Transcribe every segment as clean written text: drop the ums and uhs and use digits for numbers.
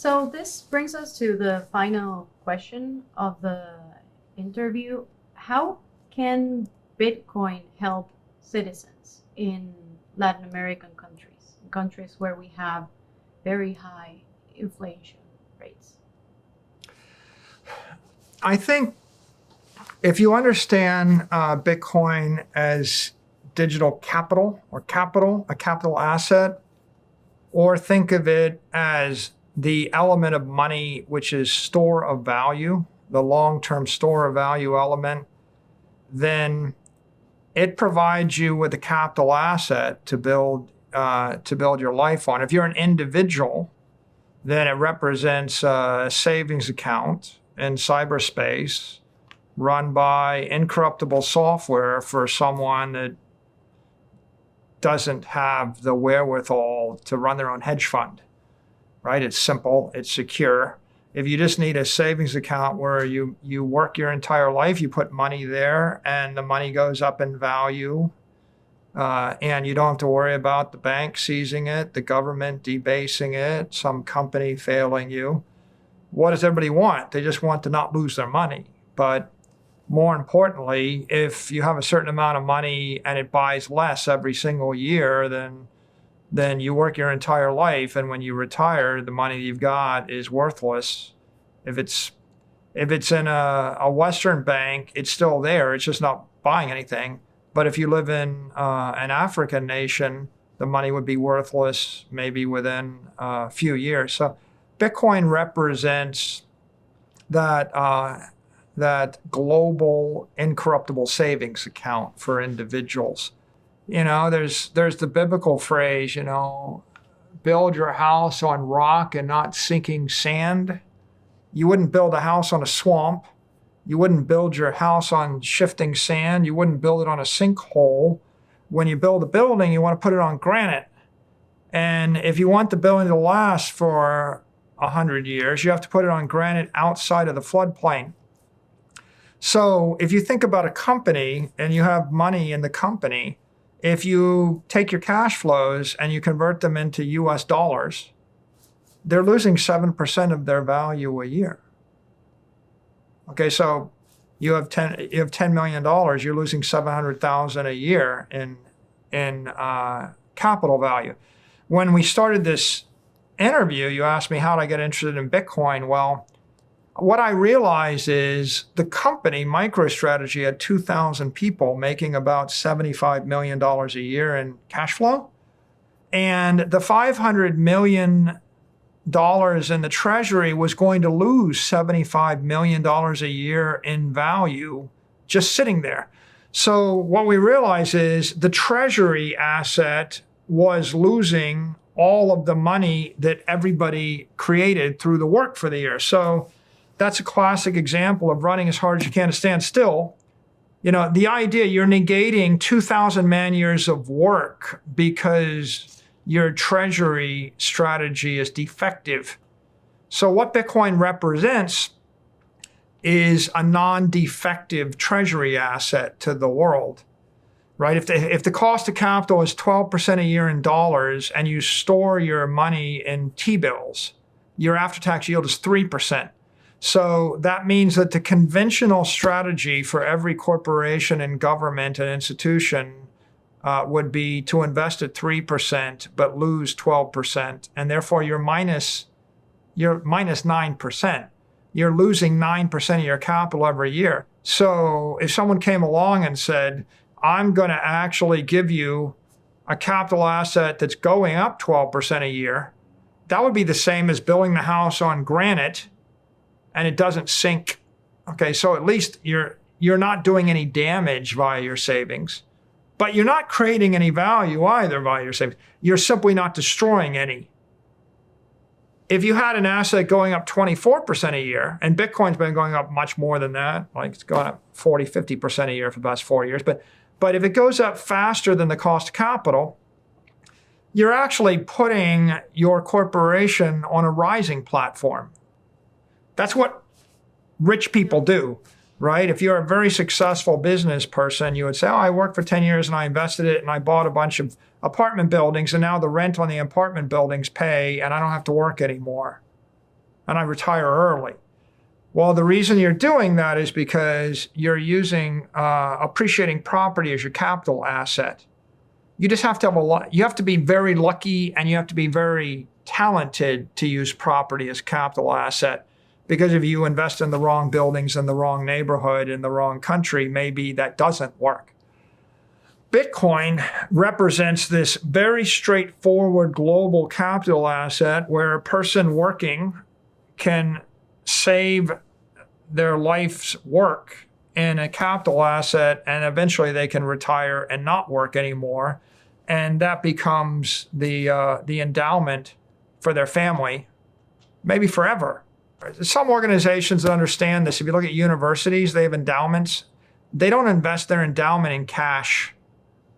So this brings us to the final question of the interview. How can Bitcoin help citizens in Latin American countries, countries where we have very high inflation rates? I think if you understand Bitcoin as digital capital or a capital asset, or think of it as the element of money which is store of value, the long-term store of value element, then it provides you with a capital asset to build your life on. If you're an individual, then it represents a savings account in cyberspace run by incorruptible software for someone that doesn't have the wherewithal to run their own hedge fund, right? It's simple, it's secure. If you just need a savings account where you work your entire life, you put money there and the money goes up in value, and you don't have to worry about the bank seizing it, the government debasing it, some company failing you. What does everybody want? They just want to not lose their money. But more importantly, if you have a certain amount of money and it buys less every single year, then you work your entire life, and when you retire, the money you've got is worthless. If it's in a Western bank, it's still there. It's just not buying anything. But if you live in an African nation, the money would be worthless maybe within a few years. So Bitcoin represents that global incorruptible savings account for individuals. There's the biblical phrase, build your house on rock and not sinking sand. You wouldn't build a house on a swamp. You wouldn't build your house on shifting sand. You wouldn't build it on a sinkhole. When you build a building, you want to put it on granite. And if you want the building to last for 100 years, you have to put it on granite outside of the floodplain. So if you think about a company and you have money in the company, if you take your cash flows and you convert them into US dollars, they're losing 7% of their value a year. Okay, so you have $10 million, you're losing $700,000 a year in capital value. When we started this interview, you asked me how did I get interested in Bitcoin. Well, what I realized is the company, MicroStrategy, had 2,000 people making about $75 million a year in cash flow. And the $500 million in the treasury was going to lose $75 million a year in value just sitting there. So what we realized is the treasury asset was losing all of the money that everybody created through the work for the year. So that's a classic example of running as hard as you can to stand still. The idea you're negating 2,000 man years of work because your treasury strategy is defective. So what Bitcoin represents is a non-defective treasury asset to the world, right? If the cost of capital is 12% a year in dollars and you store your money in T-bills, your after-tax yield is 3%. So that means that the conventional strategy for every corporation and government and institution would be to invest at 3% but lose 12%, and therefore you're minus 9%. You're losing 9% of your capital every year. So if someone came along and said, I'm going to actually give you a capital asset that's going up 12% a year, that would be the same as building the house on granite and it doesn't sink. Okay, so at least you're not doing any damage via your savings, but you're not creating any value either via your savings. You're simply not destroying any. If you had an asset going up 24% a year, and Bitcoin's been going up much more than that, like it's gone up 40, 50% a year for the past 4 years, but if it goes up faster than the cost of capital, you're actually putting your corporation on a rising platform. That's what rich people do, right? If you're a very successful business person, you would say, I worked for 10 years and I invested it and I bought a bunch of apartment buildings and now the rent on the apartment buildings pay and I don't have to work anymore. and I retire early. Well, the reason you're doing that is because you're using appreciating property as your capital asset. You just have to have a lot. You have to be very lucky, and you have to be very talented to use property as capital asset. Because if you invest in the wrong buildings in the wrong neighborhood in the wrong country, maybe that doesn't work. Bitcoin represents this very straightforward global capital asset where a person working can save their life's work in a capital asset, and eventually they can retire and not work anymore. And that becomes the endowment for their family, maybe forever. Some organizations that understand this, if you look at universities, they have endowments. They don't invest their endowment in cash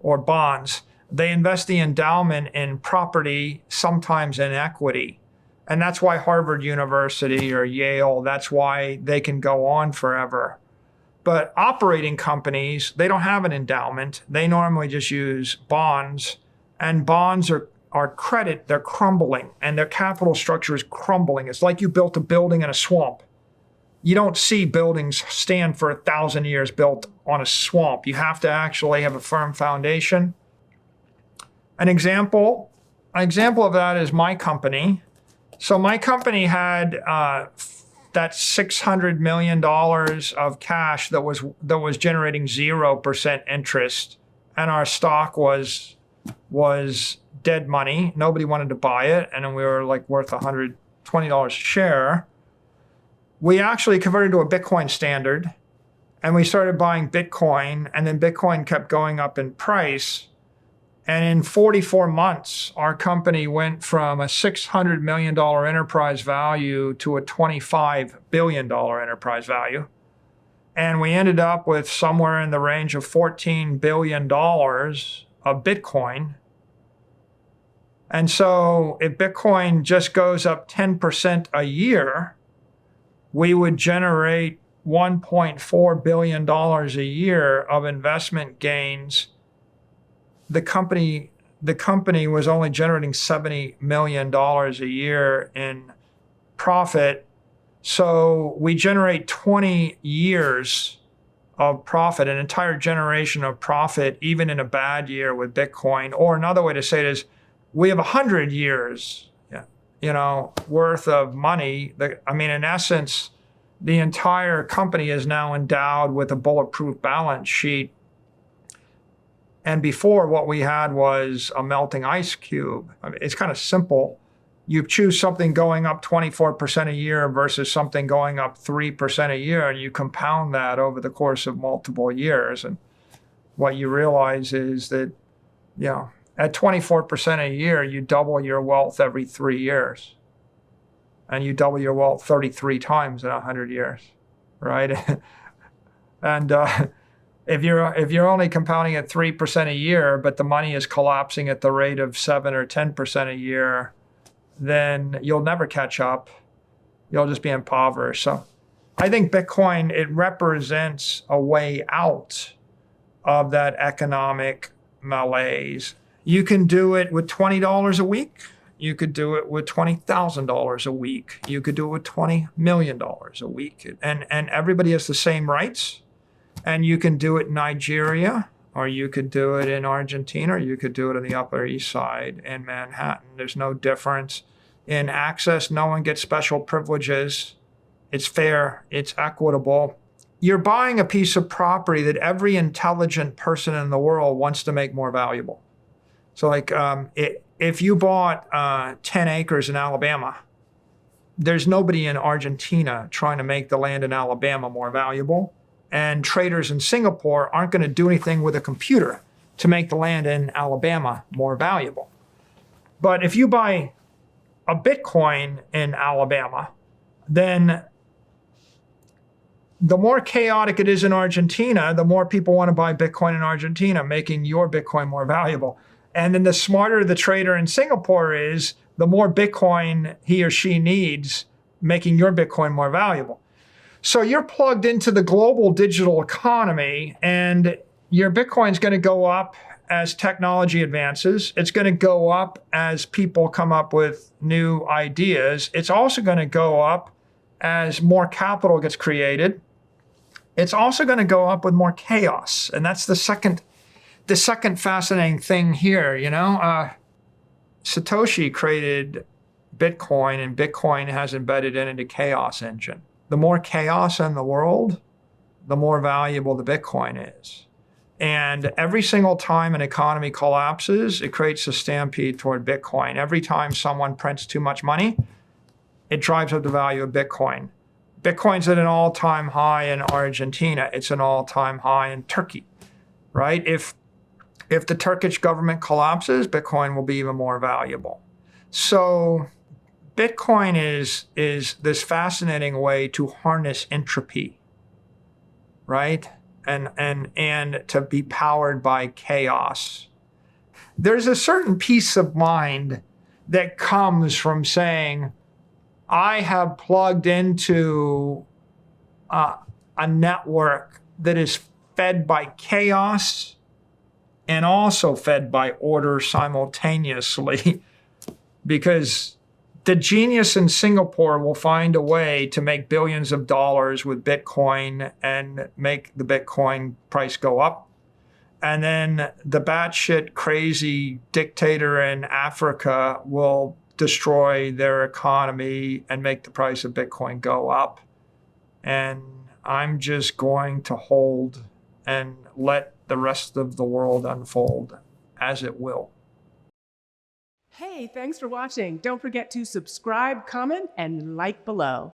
or bonds. They invest the endowment in property, sometimes in equity. And that's why Harvard University or Yale, that's why they can go on forever. But operating companies, they don't have an endowment. They normally just use bonds, and bonds are credit, they're crumbling, and their capital structure is crumbling. It's like you built a building in a swamp. You don't see buildings stand for 1,000 years built on a swamp. You have to actually have a firm foundation. An example of that is my company. So my company had that $600 million of cash that was generating 0% interest, and our stock was dead money. Nobody wanted to buy it, and then we were like worth $120 a share. We actually converted to a Bitcoin standard, and we started buying Bitcoin, and then Bitcoin kept going up in price. And in 44 months, our company went from a $600 million enterprise value to a $25 billion enterprise value. And we ended up with somewhere in the range of $14 billion of Bitcoin. And so if Bitcoin just goes up 10% a year, we would generate $1.4 billion a year of investment gains. The company was only generating $70 million a year in profit. So we generate 20 years of profit, an entire generation of profit, even in a bad year with Bitcoin. Or another way to say it is, we have 100 years, worth of money. In essence, the entire company is now endowed with a bulletproof balance sheet. And before, what we had was a melting ice cube. It's kind of simple. You choose something going up 24% a year versus something going up 3% a year, and you compound that over the course of multiple years. And what you realize is that, at 24% a year, you double your wealth every 3 years. And you double your wealth 33 times in 100 years, right? And if you're only compounding at 3% a year, but the money is collapsing at the rate of 7 or 10% a year, then you'll never catch up. You'll just be impoverished. So I think Bitcoin, it represents a way out of that economic malaise. You can do it with $20 a week. You could do it with $20,000 a week. You could do it with $20 million a week. And everybody has the same rights. And you can do it in Nigeria, or you could do it in Argentina, or you could do it on the Upper East Side in Manhattan. There's no difference in access. No one gets special privileges. It's fair. It's equitable. You're buying a piece of property that every intelligent person in the world wants to make more valuable. So if you bought 10 acres in Alabama, there's nobody in Argentina trying to make the land in Alabama more valuable. And traders in Singapore aren't going to do anything with a computer to make the land in Alabama more valuable. But if you buy a Bitcoin in Alabama, then the more chaotic it is in Argentina, the more people want to buy Bitcoin in Argentina, making your Bitcoin more valuable. And then the smarter the trader in Singapore is, the more Bitcoin he or she needs, making your Bitcoin more valuable. So you're plugged into the global digital economy, and your Bitcoin's going to go up as technology advances. It's going to go up as people come up with new ideas. It's also going to go up as more capital gets created. It's also going to go up with more chaos. And that's the second fascinating thing here. Satoshi created Bitcoin, and Bitcoin has embedded it into chaos engine. The more chaos in the world, the more valuable the Bitcoin is. And every single time an economy collapses, it creates a stampede toward Bitcoin. Every time someone prints too much money, it drives up the value of Bitcoin. Bitcoin's at an all-time high in Argentina. It's an all-time high in Turkey, right? If the Turkish government collapses, Bitcoin will be even more valuable. So Bitcoin is this fascinating way to harness entropy, right? And to be powered by chaos. There's a certain peace of mind that comes from saying, I have plugged into a network that is fed by chaos and also fed by order simultaneously, because the genius in Singapore will find a way to make billions of dollars with Bitcoin and make the Bitcoin price go up. And then the batshit crazy dictator in Africa will destroy their economy and make the price of Bitcoin go up. And I'm just going to hold and let the rest of the world unfold as it will. Hey, thanks for watching. Don't forget to subscribe, comment, and like below.